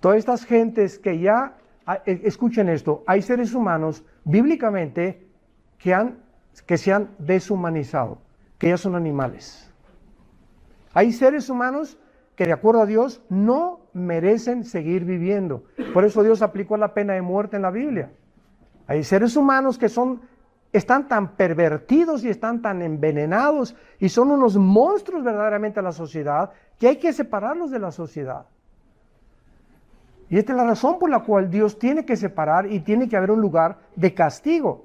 Todas estas gentes que ya, escuchen esto, hay seres humanos bíblicamente que se han deshumanizado, que ya son animales. Hay seres humanos que, de acuerdo a Dios, no merecen seguir viviendo. Por eso Dios aplicó la pena de muerte en la Biblia. Hay seres humanos que están tan pervertidos y están tan envenenados y son unos monstruos verdaderamente a la sociedad, que hay que separarlos de la sociedad. Y esta es la razón por la cual Dios tiene que separar y tiene que haber un lugar de castigo.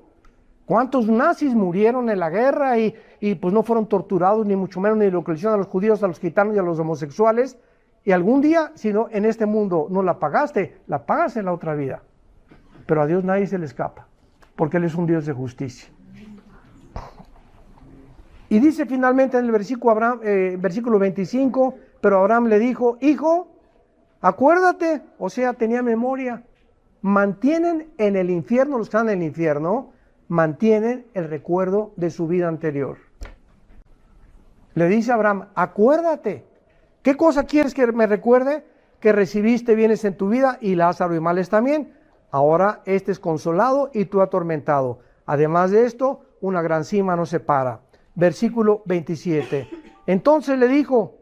¿Cuántos nazis murieron en la guerra y pues no fueron torturados, ni mucho menos, ni lo que le hicieron a los judíos, a los gitanos y a los homosexuales? Y algún día, si no, en este mundo no la pagaste, la pagas en la otra vida. Pero a Dios nadie se le escapa, porque Él es un Dios de justicia. Y dice finalmente en el versículo 25, pero Abraham le dijo: hijo, acuérdate, o sea, tenía memoria, mantienen en el infierno, los que están en el infierno, mantienen el recuerdo de su vida anterior. Le dice a Abraham, acuérdate, ¿qué cosa quieres que me recuerde? Que recibiste bienes en tu vida y Lázaro y males también. Ahora este es consolado y tú atormentado. Además de esto, una gran cima nos separa. Versículo 27. Entonces le dijo,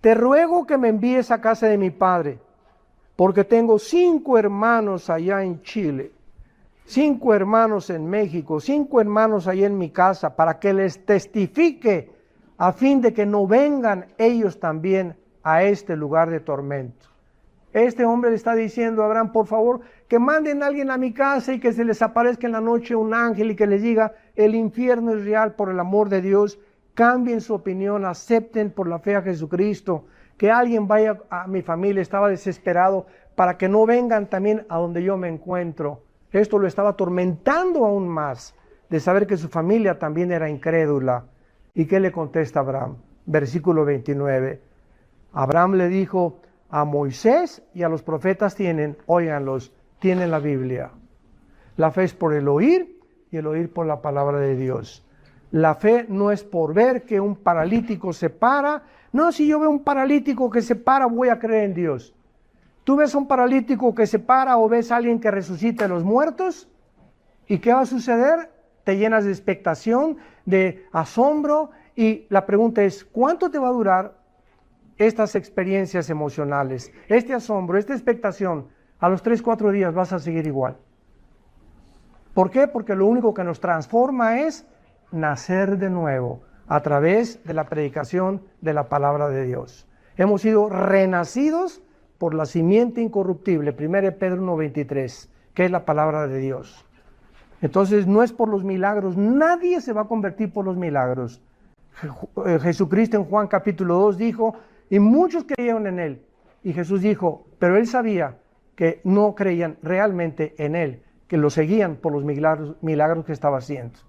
te ruego que me envíes a casa de mi padre, porque tengo 5 hermanos allá en Chile, 5 hermanos en México, 5 hermanos allá en mi casa, para que les testifique, a fin de que no vengan ellos también a este lugar de tormento. Este hombre le está diciendo a Abraham, por favor, que manden a alguien a mi casa y que se les aparezca en la noche un ángel y que les diga, el infierno es real, por el amor de Dios, cambien su opinión, acepten por la fe a Jesucristo, que alguien vaya a mi familia, estaba desesperado para que no vengan también a donde yo me encuentro. Esto lo estaba atormentando aún más, de saber que su familia también era incrédula. ¿Y qué le contesta Abraham? Versículo 29. Abraham le dijo, a Moisés y a los profetas óiganlos, tienen la Biblia. La fe es por el oír y el oír por la palabra de Dios. La fe no es por ver que un paralítico se para. No, si yo veo un paralítico que se para, voy a creer en Dios. ¿Tú ves un paralítico que se para o ves a alguien que resucita de los muertos? ¿Y qué va a suceder? Te llenas de expectación, de asombro, y la pregunta es, ¿cuánto te va a durar estas experiencias emocionales? Este asombro, esta expectación, a los 3-4 días vas a seguir igual. ¿Por qué? Porque lo único que nos transforma es nacer de nuevo a través de la predicación de la palabra de Dios. Hemos sido renacidos por la simiente incorruptible, 1 Pedro 1:23, que es la palabra de Dios. Entonces no es por los milagros, nadie se va a convertir por los milagros. Jesucristo en Juan capítulo 2 dijo, y muchos creyeron en él. Y Jesús dijo, pero él sabía que no creían realmente en él, que lo seguían por los milagros que estaba haciendo.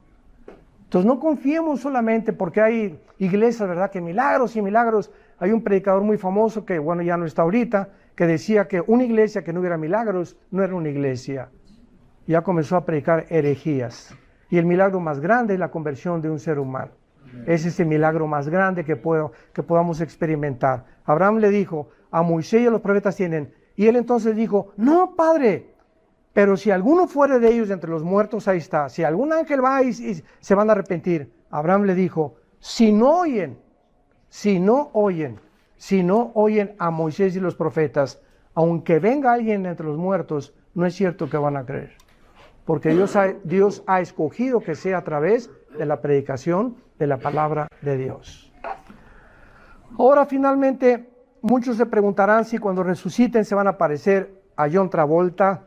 Entonces no confiemos solamente porque hay iglesias, ¿verdad? Que milagros y milagros. Hay un predicador muy famoso que, bueno, ya no está ahorita, que decía que una iglesia que no hubiera milagros no era una iglesia. Ya comenzó a predicar herejías. Y el milagro más grande es la conversión de un ser humano. Ese es el milagro más grande que podamos experimentar. Abraham le dijo, a Moisés y a los profetas tienen. Y él entonces dijo, no, padre, pero si alguno fuere de ellos entre los muertos, ahí está. Si algún ángel va y se van a arrepentir. Abraham le dijo, si no oyen a Moisés y los profetas, aunque venga alguien entre los muertos, no es cierto que van a creer. Porque Dios ha escogido que sea a través de la predicación de la palabra de Dios. Ahora finalmente, muchos se preguntarán si cuando resuciten se van a parecer a John Travolta,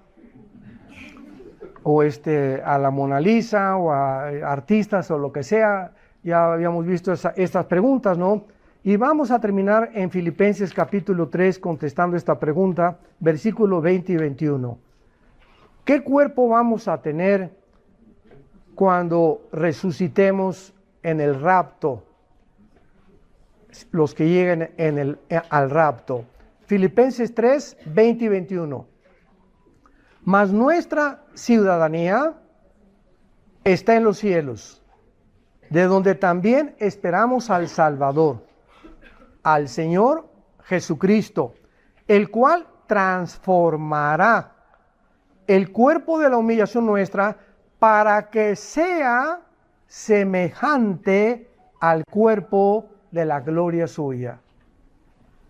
o a la Mona Lisa, o a artistas, o lo que sea. Ya habíamos visto estas preguntas, ¿no? Y vamos a terminar en Filipenses capítulo 3 contestando esta pregunta, versículo 20 y 21. ¿Qué cuerpo vamos a tener cuando resucitemos en el rapto? Los que lleguen al rapto. Filipenses 3, 20 y 21. Mas nuestra ciudadanía está en los cielos, de donde también esperamos al Salvador, al Señor Jesucristo, el cual transformará el cuerpo de la humillación nuestra para que sea semejante al cuerpo de la gloria suya.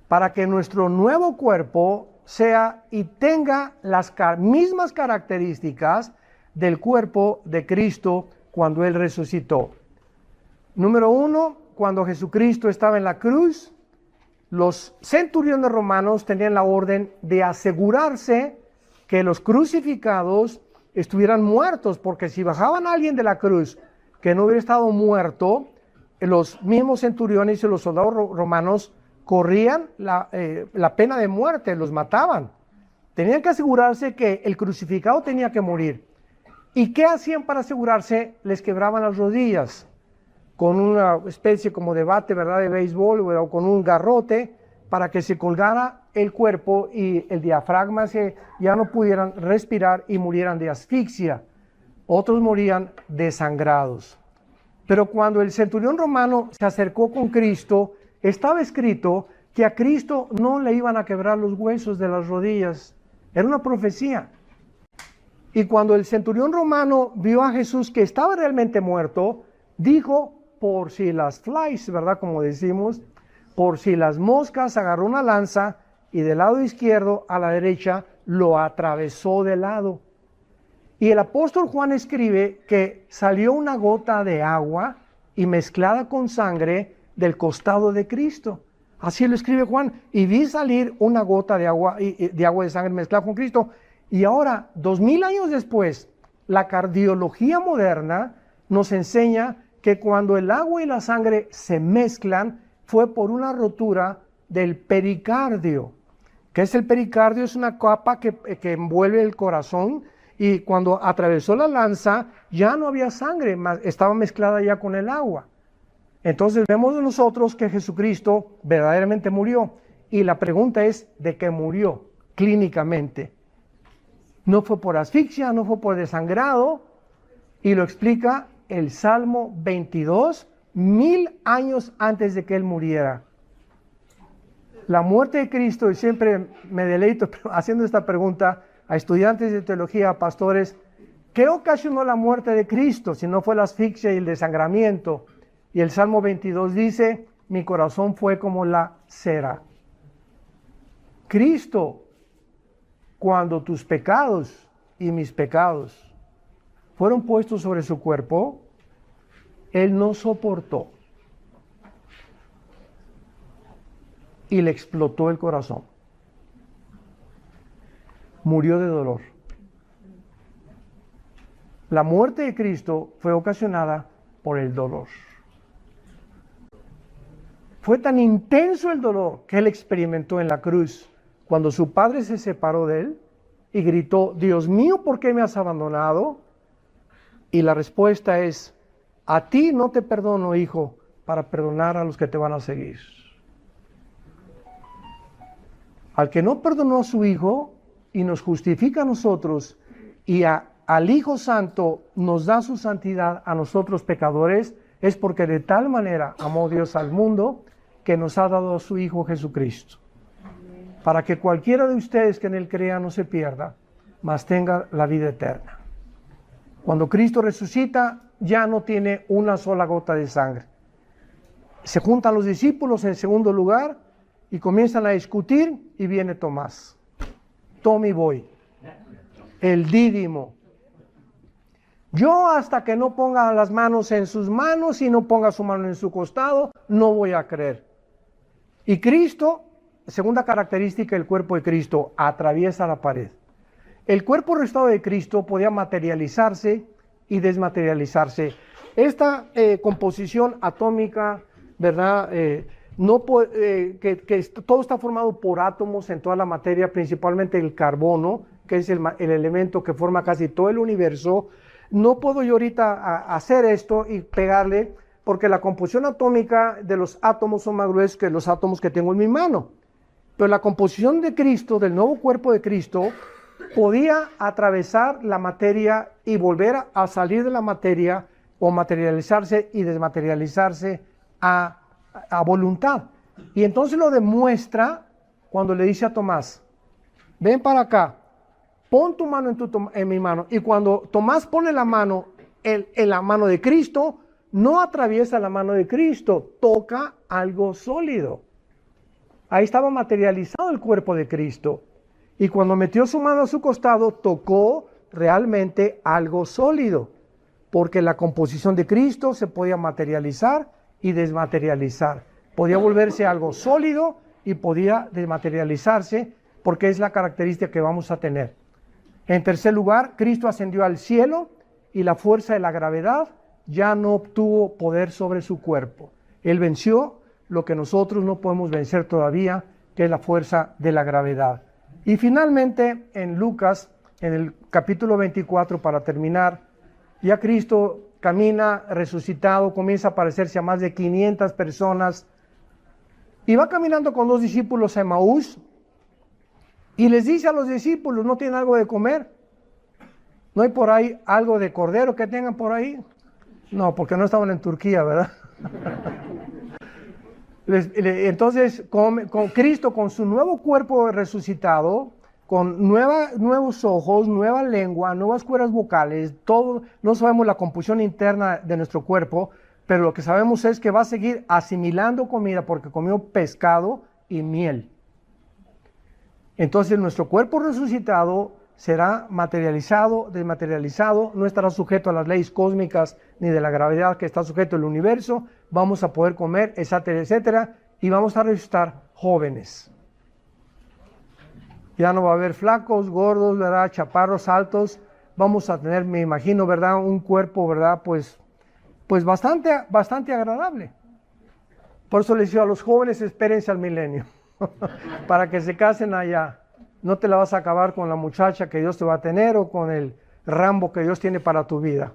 Para que nuestro nuevo cuerpo sea y tenga las mismas características del cuerpo de Cristo cuando Él resucitó. Número 1, cuando Jesucristo estaba en la cruz, los centuriones romanos tenían la orden de asegurarse que los crucificados estuvieran muertos, porque si bajaban a alguien de la cruz que no hubiera estado muerto, los mismos centuriones y los soldados romanos corrían la pena de muerte, los mataban. Tenían que asegurarse que el crucificado tenía que morir. ¿Y qué hacían para asegurarse? Les quebraban las rodillas con una especie como de bate, ¿verdad?, de béisbol, o con un garrote, para que se colgara el cuerpo y el diafragma ya no pudieran respirar y murieran de asfixia. Otros morían desangrados. Pero cuando el centurión romano se acercó con Cristo, estaba escrito que a Cristo no le iban a quebrar los huesos de las rodillas. Era una profecía. Y cuando el centurión romano vio a Jesús que estaba realmente muerto, dijo, por si las flies, ¿verdad? Como decimos, por si las moscas, agarró una lanza y del lado izquierdo a la derecha lo atravesó de lado. Y el apóstol Juan escribe que salió una gota de agua y mezclada con sangre del costado de Cristo. Así lo escribe Juan. Y vi salir una gota de agua de sangre mezclada con Cristo. Y ahora, 2000 años después, la cardiología moderna nos enseña que cuando el agua y la sangre se mezclan, fue por una rotura del pericardio. ¿Qué es el pericardio? Es una capa que envuelve el corazón, y cuando atravesó la lanza ya no había sangre, estaba mezclada ya con el agua. Entonces vemos nosotros que Jesucristo verdaderamente murió, y la pregunta es, ¿de qué murió clínicamente? No fue por asfixia, no fue por desangrado, y lo explica el Salmo 22, 1000 años antes de que él muriera. La muerte de Cristo, y siempre me deleito haciendo esta pregunta a estudiantes de teología, a pastores, ¿qué ocasionó la muerte de Cristo si no fue la asfixia y el desangramiento? Y el Salmo 22 dice, mi corazón fue como la cera. Cristo, cuando tus pecados y mis pecados fueron puestos sobre su cuerpo, él no soportó y le explotó el corazón. Murió de dolor. La muerte de Cristo fue ocasionada por el dolor. Fue tan intenso el dolor que él experimentó en la cruz cuando su padre se separó de él y gritó, Dios mío, ¿por qué me has abandonado? Y la respuesta es, a ti no te perdono, hijo, para perdonar a los que te van a seguir. Al que no perdonó a su hijo y nos justifica a nosotros, y al Hijo Santo nos da su santidad a nosotros pecadores, es porque de tal manera amó Dios al mundo que nos ha dado a su Hijo Jesucristo, para que cualquiera de ustedes que en él crea no se pierda, mas tenga la vida eterna. Cuando Cristo resucita, ya no tiene una sola gota de sangre. Se juntan los discípulos en segundo lugar y comienzan a discutir, y viene Tomás. Tommy Boy, el Dídimo. Yo hasta que no ponga las manos en sus manos y no ponga su mano en su costado, no voy a creer. Y Cristo, segunda característica del cuerpo de Cristo, atraviesa la pared. El cuerpo restaurado de Cristo podía materializarse y desmaterializarse. Esta composición atómica, ¿verdad? Todo está formado por átomos en toda la materia, principalmente el carbono, que es el elemento que forma casi todo el universo. No puedo yo ahorita hacer esto y pegarle, porque la composición atómica de los átomos son más gruesos que los átomos que tengo en mi mano. Pero la composición de Cristo, del nuevo cuerpo de Cristo, podía atravesar la materia y volver a salir de la materia, o materializarse y desmaterializarse a voluntad. Y entonces lo demuestra cuando le dice a Tomás, ven para acá, pon tu mano en mi mano. Y cuando Tomás pone la mano en la mano de Cristo, no atraviesa la mano de Cristo, toca algo sólido. Ahí estaba materializado el cuerpo de Cristo. Y cuando metió su mano a su costado, tocó realmente algo sólido, porque la composición de Cristo se podía materializar y desmaterializar. Podía volverse algo sólido y podía desmaterializarse, porque es la característica que vamos a tener. En tercer lugar, Cristo ascendió al cielo y la fuerza de la gravedad ya no obtuvo poder sobre su cuerpo. Él venció lo que nosotros no podemos vencer todavía, que es la fuerza de la gravedad. Y finalmente, en Lucas, en el capítulo 24, para terminar, ya Cristo camina resucitado, comienza a aparecerse a más de 500 personas, Y va caminando con 2 discípulos a Emaús y les dice a los discípulos, ¿no tienen algo de comer? ¿No hay por ahí algo de cordero que tengan por ahí? No, porque no estaban en Turquía, ¿verdad? Entonces, con Cristo, con su nuevo cuerpo resucitado, con nuevos ojos, nueva lengua, nuevas cuerdas vocales, todo, no sabemos la composición interna de nuestro cuerpo, pero lo que sabemos es que va a seguir asimilando comida porque comió pescado y miel. Entonces nuestro cuerpo resucitado será materializado, desmaterializado, no estará sujeto a las leyes cósmicas ni de la gravedad que está sujeto el universo, vamos a poder comer, etcétera, etcétera, y vamos a resucitar jóvenes. Ya no va a haber flacos, gordos, ¿verdad? Chaparros, altos, vamos a tener, me imagino, ¿verdad? Un cuerpo, ¿verdad? Pues bastante agradable. Por eso les digo a los jóvenes, espérense al milenio, para que se casen allá. No te la vas a acabar con la muchacha que Dios te va a tener o con el Rambo que Dios tiene para tu vida.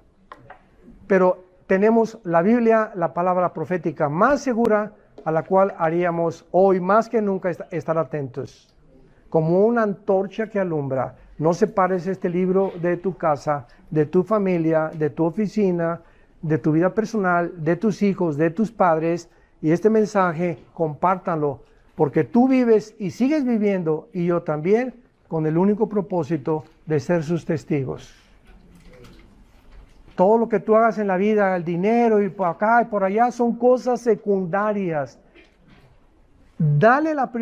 Pero tenemos la Biblia, la palabra profética más segura, a la cual haríamos hoy más que nunca estar atentos. Como una antorcha que alumbra. No separes este libro de tu casa, de tu familia, de tu oficina, de tu vida personal, de tus hijos, de tus padres, y este mensaje compártanlo, porque tú vives y sigues viviendo, y yo también, con el único propósito de ser sus testigos. Todo lo que tú hagas en la vida, el dinero y por acá y por allá, son cosas secundarias. Dale la prioridad.